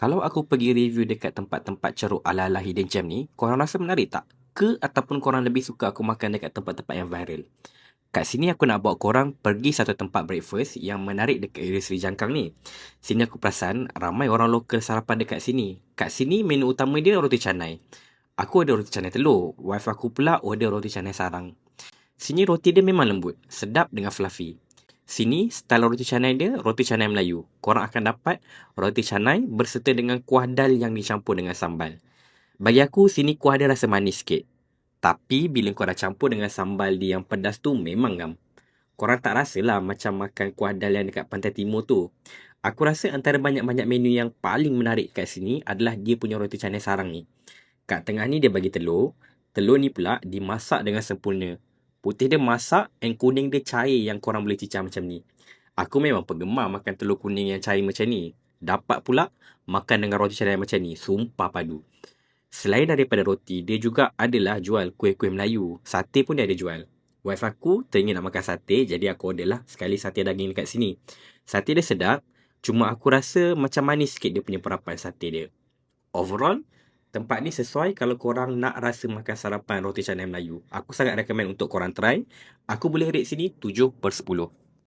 Kalau aku pergi review dekat tempat-tempat ceruk ala-ala hidden gem ni, korang rasa menarik tak? Ke ataupun korang lebih suka aku makan dekat tempat-tempat yang viral? Kat sini aku nak bawa korang pergi satu tempat breakfast yang menarik dekat area Seri Jangkang ni. Sini aku perasan ramai orang lokal sarapan dekat sini. Kat sini menu utama dia roti canai. Aku ada roti canai telur. Wife aku pula order roti canai sarang. Sini roti dia memang lembut, sedap dengan fluffy. Sini style roti canai dia roti canai Melayu. Korang akan dapat roti canai berserta dengan kuah dal yang dicampur dengan sambal. Bagi aku sini kuah dia rasa manis sikit. Tapi bila kau dah campur dengan sambal dia yang pedas tu memang ngam. Korang tak rasalah macam makan kuah dal yang dekat Pantai Timur tu. Aku rasa antara banyak-banyak menu yang paling menarik kat sini adalah dia punya roti canai sarang ni. Kat tengah ni dia bagi telur. Telur ni pula dimasak dengan sempurna. Putih dia masak and kuning dia cair yang korang boleh cicah macam ni. Aku memang penggemar makan telur kuning yang cair macam ni. Dapat pula makan dengan roti canai macam ni. Sumpah padu. Selain daripada roti, dia juga adalah jual kuih-kuih Melayu. Sate pun dia ada jual. Wife aku teringin nak makan sate, jadi aku order lah sekali sate daging dekat sini. Sate dia sedap, cuma aku rasa macam manis sikit dia punya perapan sate dia. Overall, tempat ni sesuai kalau korang nak rasa makan sarapan roti canai Melayu. Aku sangat recommend untuk korang try. Aku boleh rate sini 7/10.